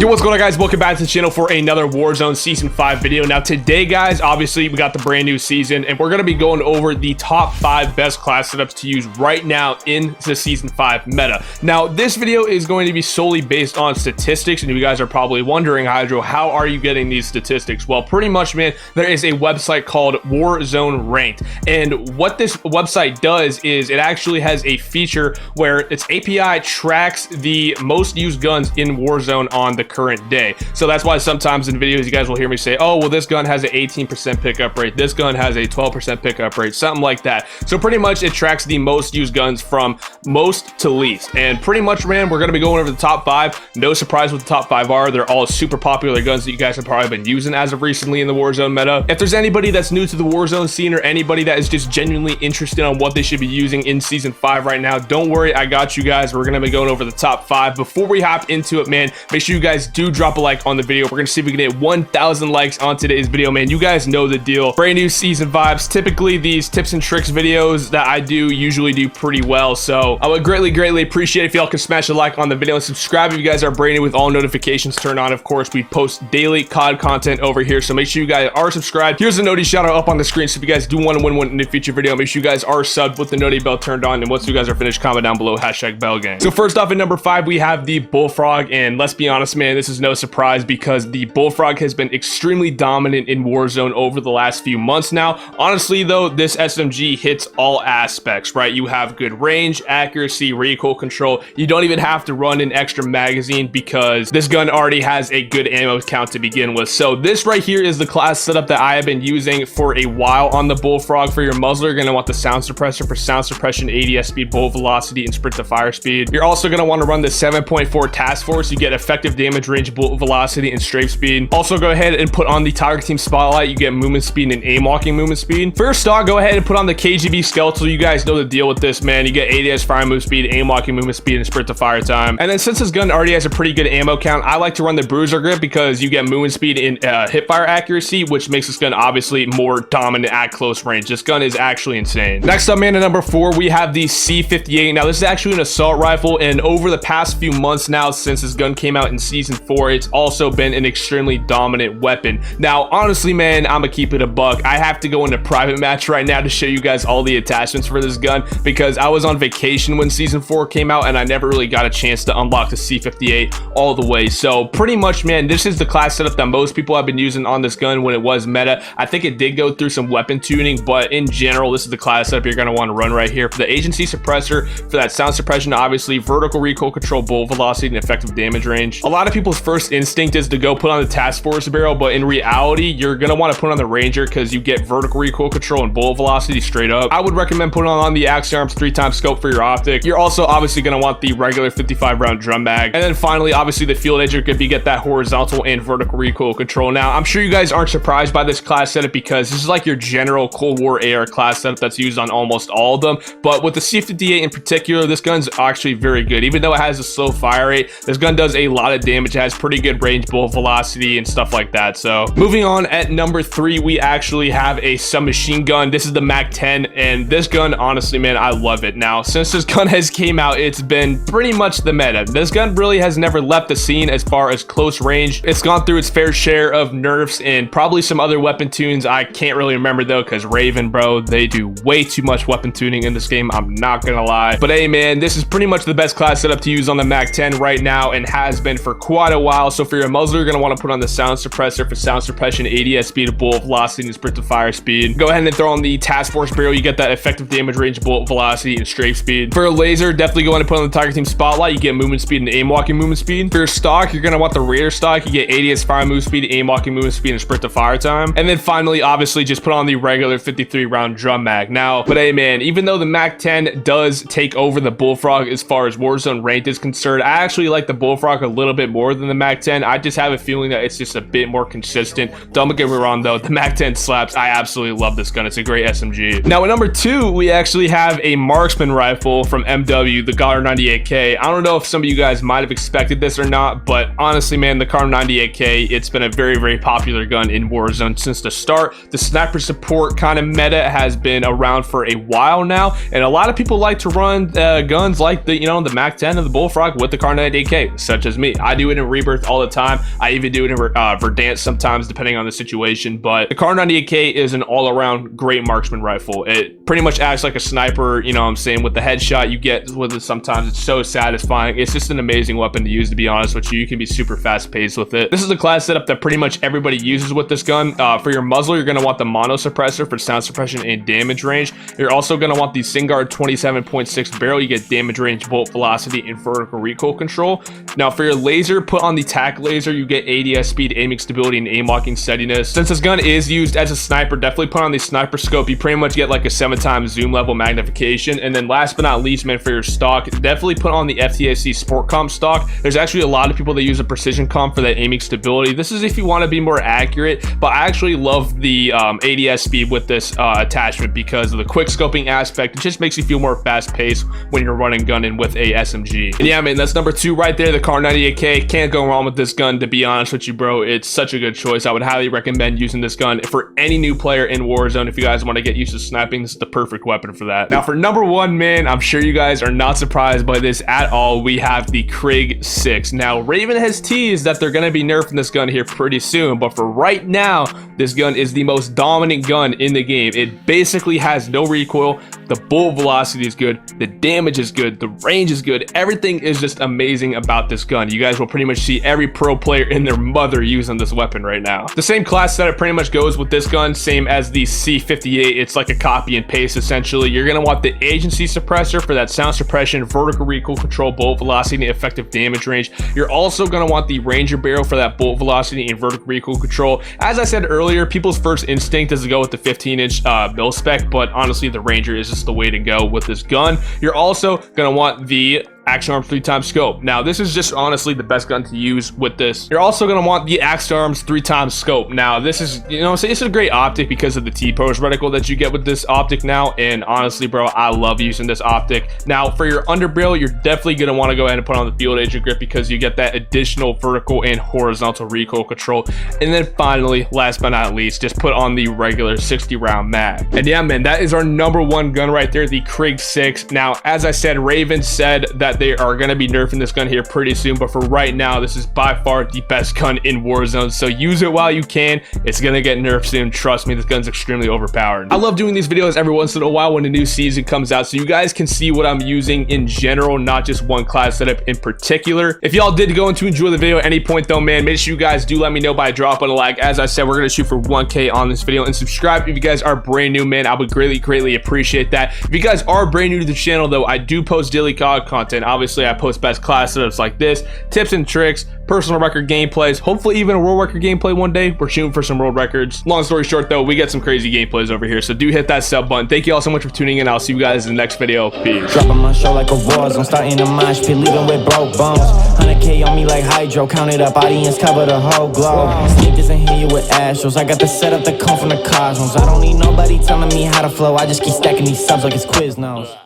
Yo, what's going on, guys? Welcome back to the channel for another Warzone Season 5 video. Now today, guys, obviously we got the brand new season and we're going to be going over the top 5 best class setups to use right now in the Season 5 meta. Now this video is going to be solely based on statistics, and you guys are probably wondering, Hydro, how are you getting these statistics? Well, pretty much, man, there is a website called Warzone Ranked, and what this website does is it actually has a feature where its API tracks the most used guns in Warzone on the current day. So that's why sometimes in videos you guys will hear me say, oh well, this gun has an 18% pickup rate, this gun has a 12% pickup rate, something like that. So pretty much it tracks the most used guns from most to least, and pretty much, man, we're going to be going over the top 5. No surprise what the top 5 are. They're all super popular guns that you guys have probably been using as of recently in the Warzone meta. If there's anybody that's new to the Warzone scene or anybody that is just genuinely interested on what they should be using in Season 5 right now, don't worry, I got you guys. We're going to be going over the top 5. Before we hop into it, man, make sure you guys do drop a like on the video. We're going to see if we can hit 1,000 likes on today's video, man. You guys know the deal. Brand new season vibes. Typically, these tips and tricks videos that I do usually do pretty well, so I would greatly appreciate if y'all can smash a like on the video and subscribe if you guys are brand new with all notifications turned on. Of course, we post daily COD content over here, so make sure you guys are subscribed. Here's a noti shout out up on the screen, so if you guys do want to win one in the future video, make sure you guys are subbed with the noti bell turned on, and once you guys are finished, comment down below #BellGang. So first off, at number 5, we have the Bullfrog, and let's be honest, man, this is no surprise because the Bullfrog has been extremely dominant in Warzone over the last few months now. Honestly though, this SMG hits all aspects, right? You have good range, accuracy, recoil control. You don't even have to run an extra magazine because this gun already has a good ammo count to begin with. So this right here is the class setup that I have been using for a while on the Bullfrog. For your muzzler, you're going to want the sound suppressor for sound suppression, ADS speed, bullet velocity, and sprint to fire speed. You're also going to want to run the 7.4 task force. You get effective damage range, bullet velocity, and strafe speed. Also go ahead and put on the Tiger Team Spotlight. You get movement speed and aim walking movement speed. For your stock, go ahead and put on the KGB Skeletal. You guys know the deal with this, man. You get ADS fire move speed, aim walking movement speed, and sprint to fire time. And then since this gun already has a pretty good ammo count, I like to run the Bruiser Grip because you get movement speed and hip fire accuracy, which makes this gun obviously more dominant at close range. This gun is actually insane. Next up, man, at number 4, we have the C58. Now this is actually an assault rifle, and over the past few months now, since this gun came out in Season 4, it's also been an extremely dominant weapon. Now honestly, man, I'm gonna keep it a buck. I have to go into private match right now to show you guys all the attachments for this gun because I was on vacation when Season 4 came out and I never really got a chance to unlock the C58 all the way. So pretty much, man, this is the class setup that most people have been using on this gun when it was meta. I think it did go through some weapon tuning, but in general, this is the class setup you're going to want to run right here. For the agency suppressor, for that sound suppression, obviously vertical recoil control, bullet velocity, and effective damage range. A lot of people's first instinct is to go put on the task force barrel, but in reality, you're going to want to put on the Ranger because you get vertical recoil control and bullet velocity straight up. I would recommend putting on the Axe Arms 3x scope for your optic. You're also obviously going to want the regular 55 round drum mag, and then finally, obviously the field edger if you get that horizontal and vertical recoil control. Now I'm sure you guys aren't surprised by this class setup because this is like your general Cold War AR class setup that's used on almost all of them, but with the C58 in particular, this gun's actually very good. Even though it has a slow fire rate, this gun does a lot of damage. It has pretty good range, bullet velocity, and stuff like that. So moving on, at number 3, we actually have a submachine gun. This is the MAC-10, and this gun, honestly, man, I love it. Now since this gun has came out, it's been pretty much the meta. This gun really has never left the scene as far as close range. It's gone through its fair share of nerfs and probably some other weapon tunes. I can't really remember though because Raven, bro, they do way too much weapon tuning in this game, I'm not gonna lie. But hey, man, this is pretty much the best class setup to use on the MAC-10 right now and has been for quite a while. So for your muzzler, you're gonna want to put on the sound suppressor for sound suppression, ADS speed, bullet velocity, and sprint to fire speed. Go ahead and throw on the task force barrel. You get that effective damage range, bullet velocity, and strafe speed. For a laser, definitely go ahead and put on the Tiger Team Spotlight. You get movement speed and aim walking movement speed. For your stock, you're gonna want the Raider stock. You get ADS fire move speed, aim walking movement speed, and sprint to fire time. And then finally, obviously, just put on the regular 53 round drum mag. Now, but hey, man, even though the MAC-10 does take over the Bullfrog as far as Warzone ranked is concerned, I actually like the Bullfrog a little bit more than the MAC-10. I just have a feeling that it's just a bit more consistent. Don't get me wrong though, the MAC-10 slaps. I absolutely love this gun. It's a great SMG. Now at number 2, we actually have a marksman rifle from MW, the Kar98K. I don't know if some of you guys might have expected this or not, but honestly, man, the Kar98K, it's been a very popular gun in Warzone since the start. The sniper support kind of meta has been around for a while now, and a lot of people like to run guns like the, the MAC-10 and the Bullfrog with the Kar98K, such as me. I do it in Rebirth all the time. I even do it in Verdant sometimes, depending on the situation. But the Kar 98K is an all-around great marksman rifle. It pretty much acts like a sniper, you know what I'm saying, with the headshot you get with it sometimes. It's so satisfying. It's just an amazing weapon to use, to be honest with you. You can be super fast-paced with it. This is the class setup that pretty much everybody uses with this gun. For your muzzle, you're going to want the mono suppressor for sound suppression and damage range. You're also going to want the Singard 27.6 barrel. You get damage range, bolt velocity, and vertical recoil control. Now for your laser, put on the tac laser. You get ADS speed, aiming stability, and aim locking steadiness. Since this gun is used as a sniper, definitely put on the sniper scope. You pretty much get like a 7x zoom level magnification. And then last but not least, man, for your stock, definitely put on the FTSC Sport Comp stock. There's actually a lot of people that use a precision comp for that aiming stability. This is if you want to be more accurate, but I actually love the ADS speed with this attachment because of the quick scoping aspect. It just makes you feel more fast paced when you're running gunning with a SMG. And yeah, man, that's number 2 right there, the Kar 98K. Can't go wrong with this gun, to be honest with you, bro. It's such a good choice. I would highly recommend using this gun for any new player in Warzone. If you guys want to get used to sniping, this is the perfect weapon for that. Now for number 1, man, I'm sure you guys are not surprised by this at all. We have the Krig 6. Now Raven has teased that they're going to be nerfing this gun here pretty soon, but for right now, this gun is the most dominant gun in the game. It basically has no recoil. The bolt velocity is good, the damage is good, the range is good. Everything is just amazing about this gun. You guys will pretty much see every pro player in their mother using this weapon right now. The same class setup pretty much goes with this gun, same as the C58. It's like a copy and paste essentially. You're going to want the agency suppressor for that sound suppression, vertical recoil control, bolt velocity, and effective damage range. You're also going to want the Ranger barrel for that bolt velocity and vertical recoil control. As I said earlier, people's first instinct is to go with the 15-inch mil spec, but honestly the Ranger is just the way to go with this gun. You're also going to want the Action Arms 3x scope. Now this is just honestly the best gun to use with this. You're also going to want the Action Arms 3x scope. Now this is, you know, it's a great optic because of the T-pose reticle that you get with this optic now, and honestly, bro, I love using this optic. Now for your underbarrel, you're definitely going to want to go ahead and put on the field agent grip because you get that additional vertical and horizontal recoil control. And then finally, last but not least, just put on the regular 60 round mag. And yeah, man, that is our number 1 gun right there, the Krig 6. Now as I said, Raven said that they are going to be nerfing this gun here pretty soon, but for right now, this is by far the best gun in Warzone, so use it while you can. It's going to get nerfed soon. Trust me, this gun's extremely overpowered. I love doing these videos every once in a while when a new season comes out, so you guys can see what I'm using in general, not just one class setup in particular. If y'all did go to enjoy the video at any point though, man, make sure you guys do let me know by dropping a like. As I said, we're going to shoot for 1K on this video, and subscribe if you guys are brand new, man. I would greatly appreciate that. If you guys are brand new to the channel though, I do post daily COD content. Obviously, I post best class setups like this, tips and tricks, personal record gameplays, hopefully even a world record gameplay one day. We're shooting for some world records. Long story short though, we get some crazy gameplays over here, so do hit that sub button. Thank you all so much for tuning in. I'll see you guys in the next video. Peace. Dropping my show like a Warzone, starting a mosh pit, leaving with broke bones. 100K on me like Hydro, count it up, audience cover the whole globe. Sneakers and hit you with Astros, I got the setup that come from the cosmos. I don't need nobody telling me how to flow, I just keep stacking these subs like it's Quiznos.